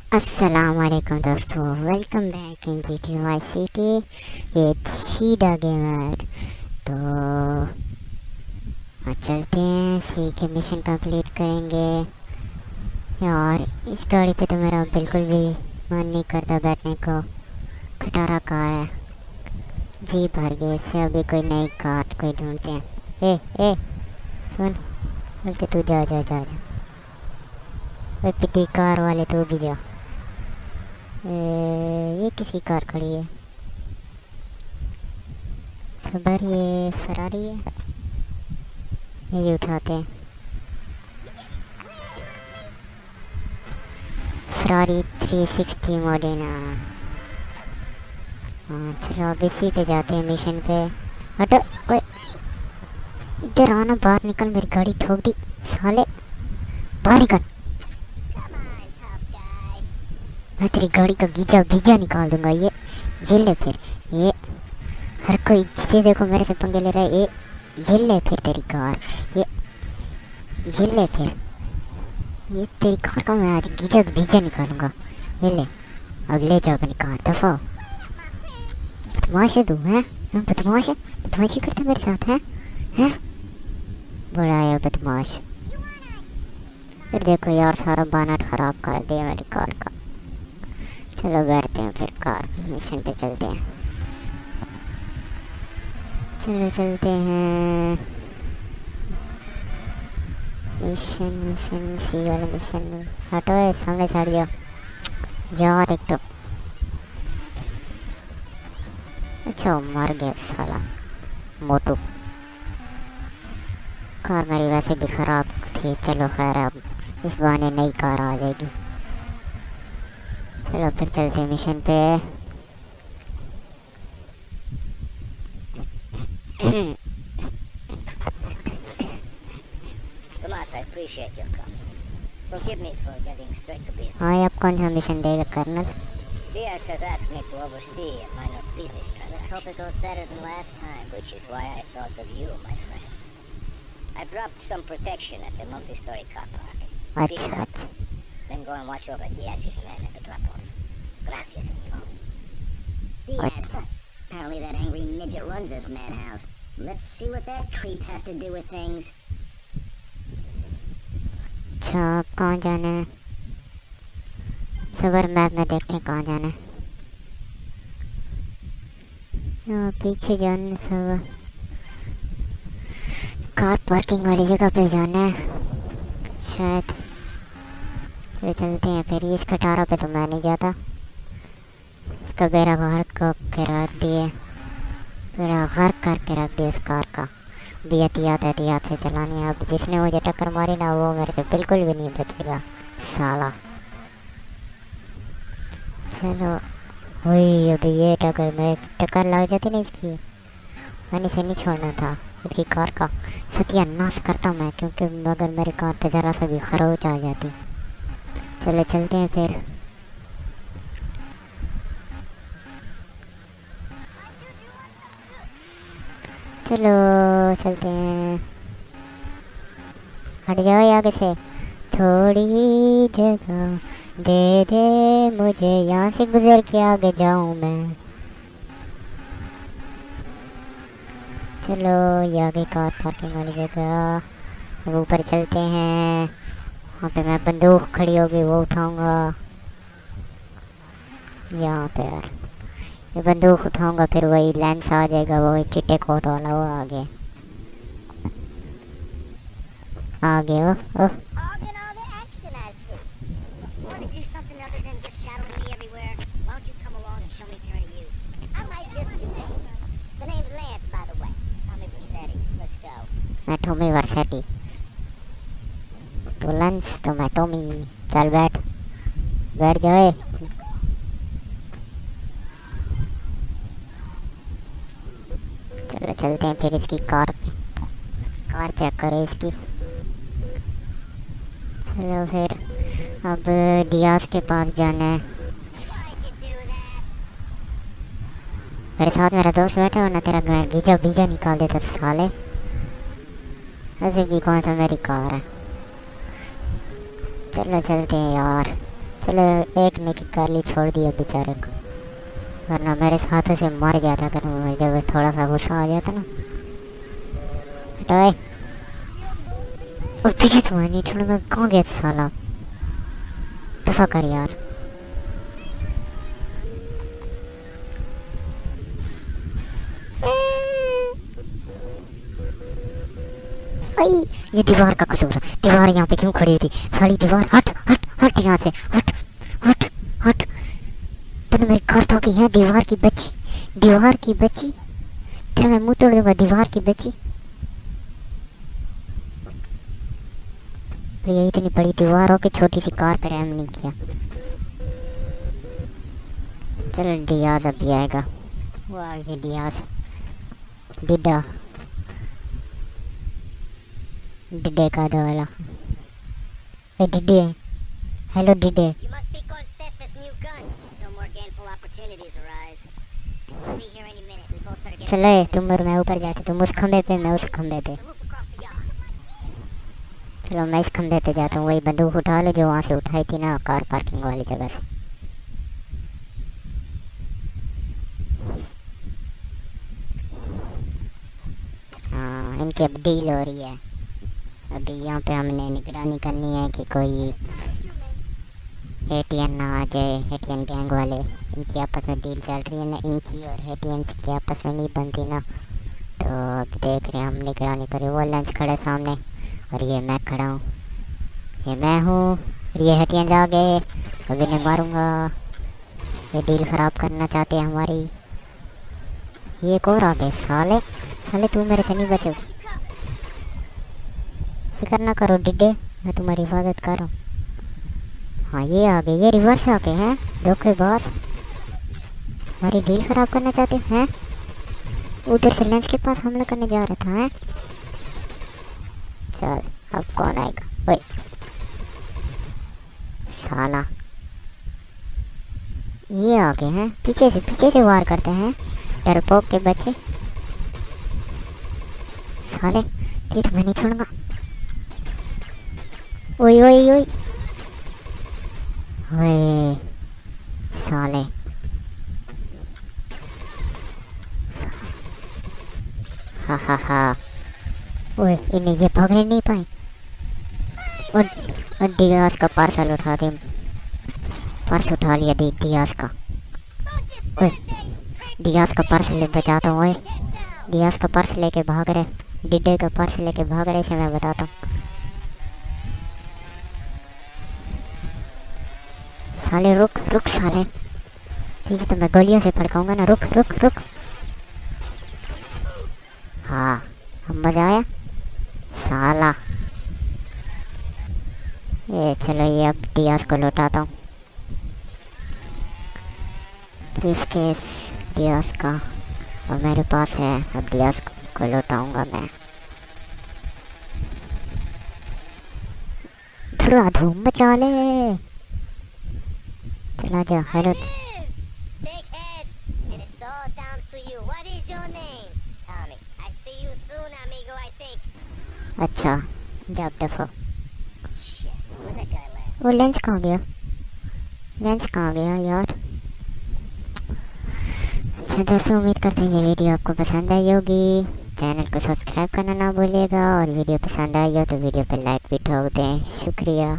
अस्सलामुअलैकुम दोस्तों, welcome back in GTA vice city with Sheeda gamer. तो आज चलते हैं, सी के मिशन कंप्लीट करेंगे। यार इस गाड़ी पे तो मेरा बिल्कुल भी मन नहीं करता बैठने को। खटारा कार है, जी भर गए इससे। अभी कोई नई कार कोई ढूंढते हैं। ए सुन, बल्कि तू जा जा जा जा, वो पिटी कार वाले तू भी जा। ये किसी कार खड़ी है, खबर ये फरारी है, ये उठाते हैं। Ferrari 360 Moderna. हाँ चलो अब इसी पे जाते हैं, मिशन पे। हटो, ओए इधर आना, बाहर निकल, मेरी गाड़ी ठोक दी साले, बाहर निकल। मैं तेरी गाड़ी का गीजा बीजा निकाल दूंगा। ये ले फिर, ये हर कोई जिसे देखो मेरे से पंगे ले रहा है। ये ले फिर तेरी कार, ये ले फिर, ये तेरी कार का मैं आज गीजा बीजा निकालूंगा। ये ले, अब ले जाओ अपनी कार, दफा। बदमाश है तू, है बदमाश है, बदमाशी करते मेरे साथ है, हैं? बड़ा है बदमाश। फिर देखो यार, सारा बानट खराब कर दिया मेरी कार का। चलो बैठते हैं फिर, कार मिशन पे चलते हैं। चलो चलते हैं, मिशन सी वाला मिशन। हटो सामने से हट जाओ यार, एक तो अच्छा मर गया साला मोटू। कार मेरी वैसे भी खराब थी, चलो खैर अब इस बहाने नई कार आ जाएगी। चलो फिर चलते हैं मिशन पे। Tomas, I appreciate your comment. Forgive me for getting straight to business. हाँ, आप कौन सा मिशन देगा colonel? Diaz has asked me to oversee a minor business transaction. Let's hope it goes better than last time. Which is why I thought of you, my friend. I dropped some protection at the multi-story car park. Pick it अच्छा up, अच्छा, then go and watch over Diaz's men at the drop-off. Gracias, amigo. Diaz. Apparently that angry midget runs this madhouse. Let's see what that creep has to do with things. अच्छा आप कहाँ जाना है? सबर map में देखते हैं कहाँ जाना है। यहाँ पीछे जाना, सब कार पार्किंग वाली जगह पे जाना है शायद। चलो चलते हैं फिर। इस खटारा पे तो मैं नहीं जाता, इसका बेड़ा गर्क करके रख दिए, बेड़ा गर्क करके रख दिया इस कार का। भी एहतियात से चलानी है। अब जिसने मुझे टक्कर मारी ना, वो मेरे से बिल्कुल भी नहीं बचेगा साला। चलो वही, अभी ये टक्कर लग जाती ना इसकी, मैंने इसे नहीं छोड़ना था। इसकी कार का सत्यानाश करता मैं, क्योंकि अगर मेरी कार पे ज़रा सा भी खरोच आ जाती। चलो चलते हैं फिर। चलो चलते हैं, हट जाओ आगे से। थोड़ी जगह दे दे मुझे, यहाँ से गुजर के आगे जाऊँ मैं। चलो ये आगे कार पार्किंग वाली जगह, अब ऊपर चलते हैं। वहाँ पे मैं बंदूक खड़ी होगी वो उठाऊँगा। यहाँ पे यार ये बंदूक उठाऊँगा, फिर वही लेंस आ जाएगा, वही चिट्टे कोट वाला, वो आगे हो। ओह All the action I see. You want to do something other than just shadowing me everywhere? Why don't you come along and show me if you're any use? I might just do that. The name's Lance, by the way. Tommy Versetti. Let's go. मैं Tommy वर्सेटी, तो lens तो मैं Tommy. चल बैठ जाए। चलो चलते हैं फिर इसकी कार पे, कार चेक करो इसकी। चलो फिर अब डियाज के पास जाना है। मेरे साथ मेरा दोस्त बैठा हो ना, तेरा गीजा बीजा निकाल देता साले। ऐसे भी कौन सा मेरी कार है। चलो चलते हैं यार, चलो एक ने की कर ली, छोड़ दिया बेचारे को, वरना मेरे हाथों से मर जाता अगर मुझे थोड़ा सा गुस्सा आ जाता ना। हटाए, अब तुझे तो मैं नहीं छोड़ूंगा। कहाँ गया साला, दफा कर यार। आई, ये दीवार का कसूर है। दीवार यहाँ पे क्यों खड़ी थी? सारी दीवार, हट हट हट यहाँ से, हट हट हट। तूने मेरी कार ठोकी है, दीवार की बच्ची, दीवार की बच्ची। तेरा मैं मुंह तोड़ दूंगा, दीवार की बच्ची। ये इतनी बड़ी दीवार हो के छोटी सी कार पर रहम नहीं किया। चलो डियाज अभी आएगा, वो आ गया डियाज। डिडा, डिडे का दो वाला। ए डिडे, hello डिडे। You must be going to test this new gun. No more gainful opportunities arise. We'll be here any minute. We both better get चलो तुम और मैं ऊपर जाते, तुम उस खंबे पे, मैं उस खंबे पे। the roof across the yard. चलो मैं इस खंबे पे जाता हूँ, वही बंदूक उठा लो जो वहाँ से उठाई थी ना, कार पार्किंग वाली जगह से। हाँ, इनकी अब डील हो रही है। अभी यहाँ पे हमने निगरानी करनी है कि कोई एटीएन ना आ जाए। एटीएन गैंग वाले, इनकी आपस में डील चल रही है ना, इनकी और एटीएन की आपस में नहीं बनती ना, तो अब देख रहे हैं हम, निगरानी करें। वो लंच खड़े सामने और ये मैं खड़ा हूँ, ये मैं हूँ और ये एटीएन आ गए। अभी नहीं मारूंगा, ये डील ख़राब करना चाहते हैं हमारी। ये एक और आ गए साले, साले तू मेरे से नहीं बचो। फिक्र ना करो डिडे, मैं तुम्हारी हिफाजत कर रहा हूँ। हाँ ये आ गए, ये रिवर्स आ गए हैं धोखेबाज, हमारी डील ख़राब करना चाहते हैं। उधर से लेंस के पास हमला करने जा रहा था। हैं चल अब कौन आएगा? ओए साला, ये आ गए हैं, पीछे से वार करते हैं डरपोक के बच्चे। साले ये तो मैं नहीं छोड़ूंगा। ओए ओए ओए ओए साले, हा हा हा। ओए इन्हें ये भागने नहीं पाए। और डियाज का पार्सल उठा दे, पर्स उठा लिया डियाज का। ओए डियाज का पर्स ले बचाता हूँ। ओए डियाज का पर्स लेके भाग रहे, डिडे का पर्स लेके भाग रहे, इसे मैं बताता हूँ। साले रुक रुक साले, तुझे तो मैं गोलियों से फड़काऊंगा ना, रुक रुक रुक। हाँ अब मजा आया साला। ये चलो ये अब डियाज को लौटाता हूँ। ब्रीफकेस डियाज का और मेरे पास है, अब डियाज को लौटाऊंगा मैं। थोड़ा धूम मचा ले, चला जा। Hello Big head. And it's all down to you. What is your name? Tommy. I see you soon, amigo, I think. अच्छा जब दफा। Shit. Where's that guy last? वो लेंस कहाँ गया? लेंस कहाँ गया यार? अच्छा दोस्तों, उम्मीद करते हैं ये वीडियो आपको पसंद आई होगी। चैनल को सब्सक्राइब करना ना भूलिएगा, और वीडियो पसंद आई हो तो वीडियो पर लाइक भी ठोक दें। शुक्रिया।